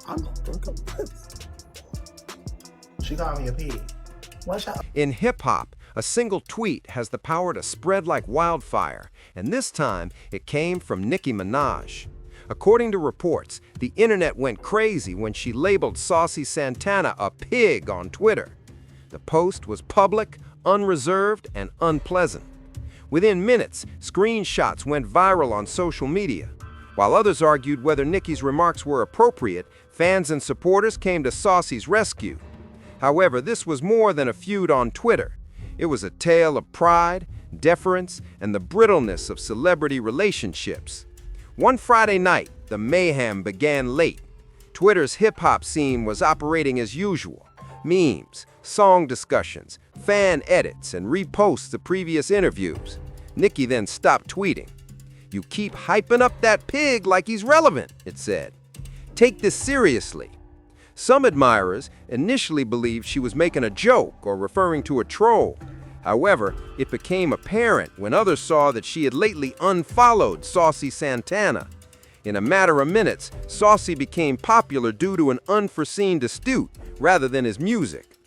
I'm gonna drink a pussy. She called me a pig. What's up? In hip-hop, a single tweet has the power to spread like wildfire, and this time it came from Nicki Minaj. According to reports, the internet went crazy when she labeled Saucy Santana a pig on Twitter. The post was public, unreserved, and unpleasant. Within minutes, screenshots went viral on social media. While others argued whether Nicki's remarks were appropriate, fans and supporters came to Saucy's rescue. However, this was more than a feud on Twitter. It was a tale of pride, deference, and the brittleness of celebrity relationships. One Friday night, the mayhem began late. Twitter's hip-hop scene was operating as usual. Memes, song discussions, fan edits, and reposts of previous interviews. Nicki then stopped tweeting. "You keep hyping up that pig like he's relevant," it said. "Take this seriously." Some admirers initially believed she was making a joke or referring to a troll. However, it became apparent when others saw that she had lately unfollowed Saucy Santana. In a matter of minutes, Saucy became popular due to an unforeseen dispute rather than his music.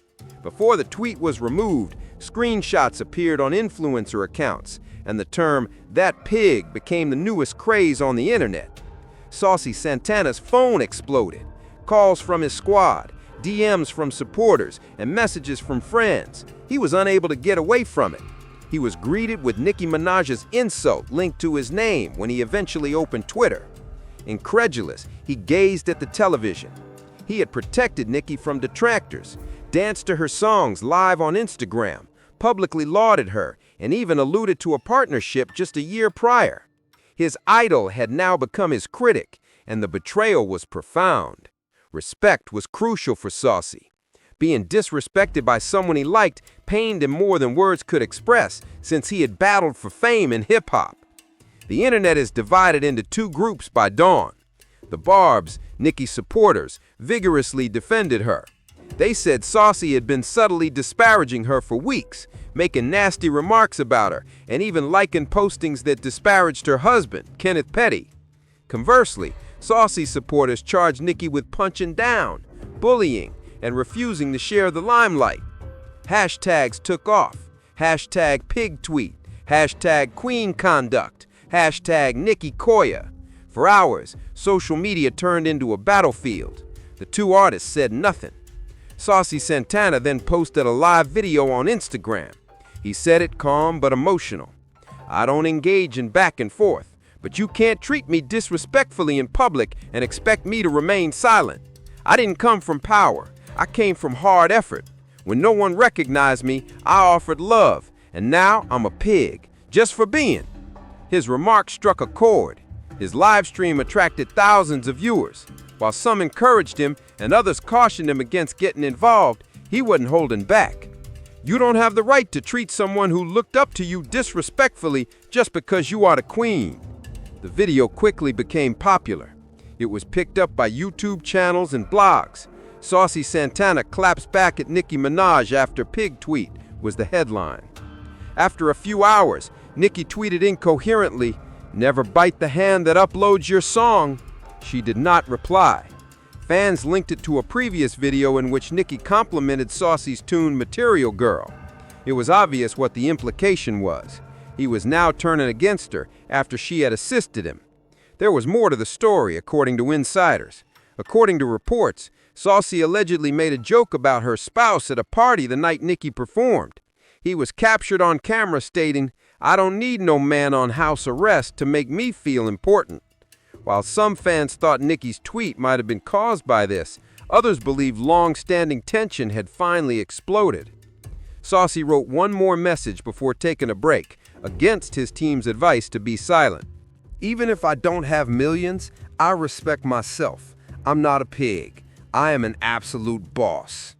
Before the tweet was removed, screenshots appeared on influencer accounts, and the term "that pig" became the newest craze on the internet. Saucy Santana's phone exploded. Calls from his squad, DMs from supporters, and messages from friends. He was unable to get away from it. He was greeted with Nicki Minaj's insult linked to his name when he eventually opened Twitter. Incredulous, he gazed at the television. He had protected Nicki from detractors, danced to her songs live on Instagram, publicly lauded her, and even alluded to a partnership just a year prior. His idol had now become his critic, and the betrayal was profound. Respect was crucial for Saucy. Being disrespected by someone he liked pained him more than words could express, since he had battled for fame in hip-hop. The internet is divided into two groups by dawn. The Barbs, Nicki's supporters, vigorously defended her. They said Saucy had been subtly disparaging her for weeks, making nasty remarks about her, and even liking postings that disparaged her husband, Kenneth Petty. Conversely, Saucy supporters charged Nicki with punching down, bullying, and refusing to share the limelight. Hashtags took off. Hashtag pig tweet. Hashtag queen conduct. Hashtag Nicki Koya. For hours, social media turned into a battlefield. The two artists said nothing. Saucy Santana then posted a live video on Instagram. He said it calm but emotional. "I don't engage in back and forth, but you can't treat me disrespectfully in public and expect me to remain silent. I didn't come from power. I came from hard effort. When no one recognized me, I offered love, and now I'm a pig, just for being." His remarks struck a chord. His live stream attracted thousands of viewers. While some encouraged him and others cautioned him against getting involved, he wasn't holding back. "You don't have the right to treat someone who looked up to you disrespectfully just because you are the queen." The video quickly became popular. It was picked up by YouTube channels and blogs. "Saucy Santana claps back at Nicki Minaj after pig tweet" was the headline. After a few hours, Nicki tweeted incoherently, "Never bite the hand that uploads your song." She did not reply. Fans linked it to a previous video in which Nicki complimented Saucy's tune "Material Girl." It was obvious what the implication was. He was now turning against her after she had assisted him. There was more to the story, according to insiders. According to reports, Saucy allegedly made a joke about her spouse at a party the night Nicki performed. He was captured on camera stating, "I don't need no man on house arrest to make me feel important." While some fans thought Nicki's tweet might have been caused by this, others believed long-standing tension had finally exploded. Saucy wrote one more message before taking a break, against his team's advice to be silent. "Even if I don't have millions, I respect myself. I'm not a pig. I am an absolute boss."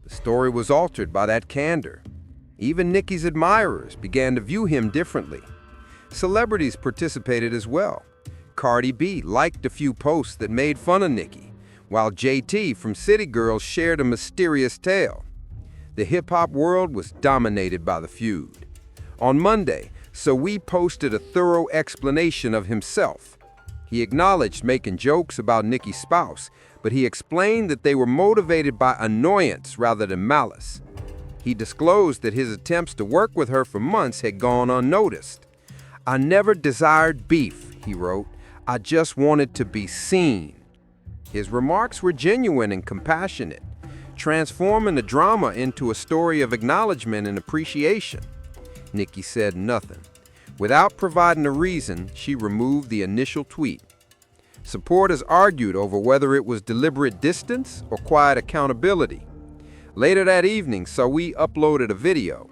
The story was altered by that candor. Even Nicki's admirers began to view him differently. Celebrities participated as well. Cardi B liked a few posts that made fun of Nicki, while JT from City Girls shared a mysterious tale. The hip-hop world was dominated by the feud. On Monday, Saucy posted a thorough explanation of himself. He acknowledged making jokes about Nicki's spouse, but he explained that they were motivated by annoyance rather than malice. He disclosed that his attempts to work with her for months had gone unnoticed. "I never desired beef," he wrote. "I just wanted to be seen." His remarks were genuine and compassionate, transforming the drama into a story of acknowledgement and appreciation. Nicki said nothing. Without providing a reason, she removed the initial tweet. Supporters argued over whether it was deliberate distance or quiet accountability. Later that evening, Saucy uploaded a video.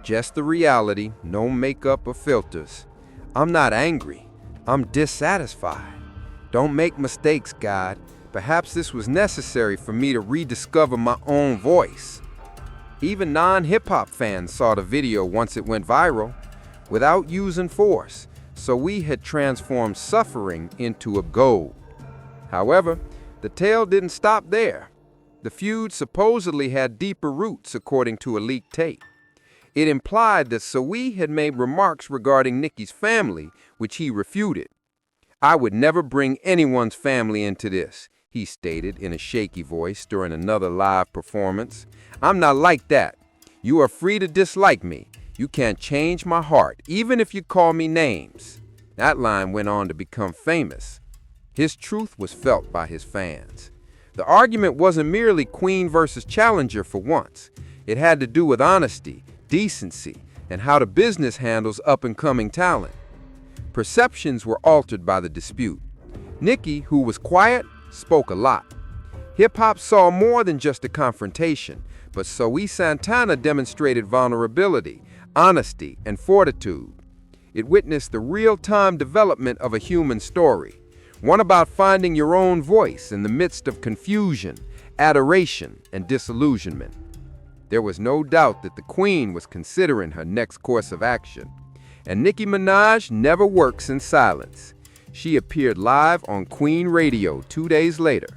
"Just the reality, no makeup or filters. I'm not angry. I'm dissatisfied. Don't make mistakes, God. Perhaps this was necessary for me to rediscover my own voice." Even non-hip-hop fans saw the video once it went viral. Without using force, Saucy had transformed suffering into a goal. However, the tale didn't stop there. The feud supposedly had deeper roots, according to a leaked tape. It implied that Saucy had made remarks regarding Nicki's family, which he refuted. "I would never bring anyone's family into this," he stated in a shaky voice during another live performance. "I'm not like that. You are free to dislike me. You can't change my heart, even if you call me names." That line went on to become famous. His truth was felt by his fans. The argument wasn't merely Queen versus Challenger for once. It had to do with honesty, decency, and how the business handles up-and-coming talent. Perceptions were altered by the dispute. Nicki, who was quiet, spoke a lot. Hip-hop saw more than just a confrontation, but Santana demonstrated vulnerability, honesty, and fortitude. It witnessed the real-time development of a human story, one about finding your own voice in the midst of confusion, adoration, and disillusionment. There was no doubt that the Queen was considering her next course of action. And Nicki Minaj never works in silence. She appeared live on Queen Radio 2 days later.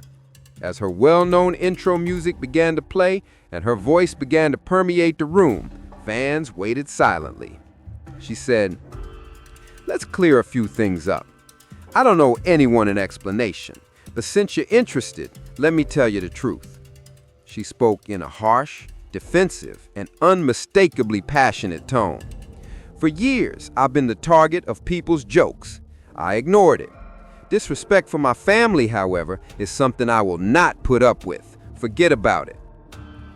As her well-known intro music began to play and her voice began to permeate the room, fans waited silently. She said, "Let's clear a few things up. I don't owe anyone an explanation, but since you're interested, let me tell you the truth." She spoke in a harsh, defensive, and unmistakably passionate tone. "For years, I've been the target of people's jokes. I ignored it. Disrespect for my family, however, is something I will not put up with. Forget about it.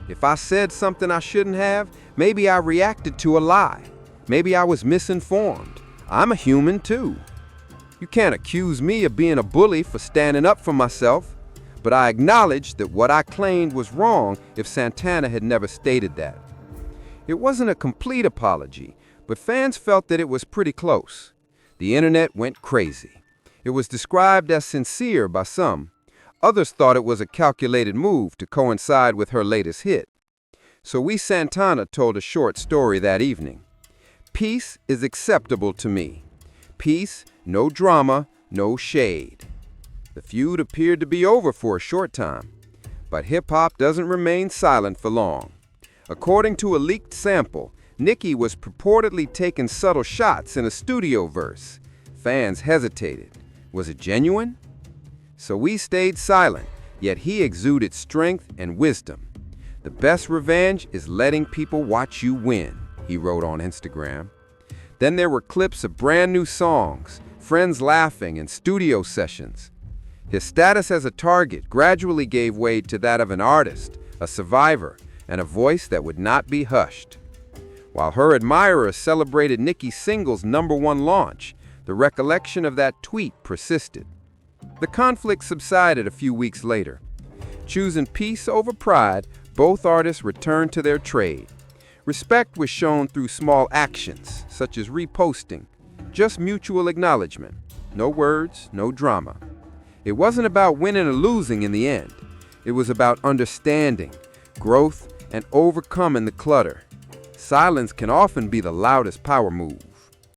If I said something I shouldn't have, maybe I reacted to a lie. Maybe I was misinformed. I'm a human too. You can't accuse me of being a bully for standing up for myself, but I acknowledge that what I claimed was wrong if Santana had never stated that." It wasn't a complete apology, but fans felt that it was pretty close. The internet went crazy. It was described as sincere by some. Others thought it was a calculated move to coincide with her latest hit. Saucy Santana told a short story that evening. "Peace is acceptable to me. Peace, no drama, no shade." The feud appeared to be over for a short time, but hip-hop doesn't remain silent for long. According to a leaked sample, Nicki was purportedly taking subtle shots in a studio verse. Fans hesitated. Was it genuine? Saucy stayed silent, yet he exuded strength and wisdom. "The best revenge is letting people watch you win," he wrote on Instagram. Then there were clips of brand new songs, friends laughing, and studio sessions. His status as a target gradually gave way to that of an artist, a survivor, and a voice that would not be hushed. While her admirers celebrated Nicki's single's #1 launch, the recollection of that tweet persisted. The conflict subsided a few weeks later. Choosing peace over pride, both artists returned to their trade. Respect was shown through small actions, such as reposting, just mutual acknowledgement. No words, no drama. It wasn't about winning or losing in the end. It was about understanding, growth, and overcoming the clutter. Silence can often be the loudest power move.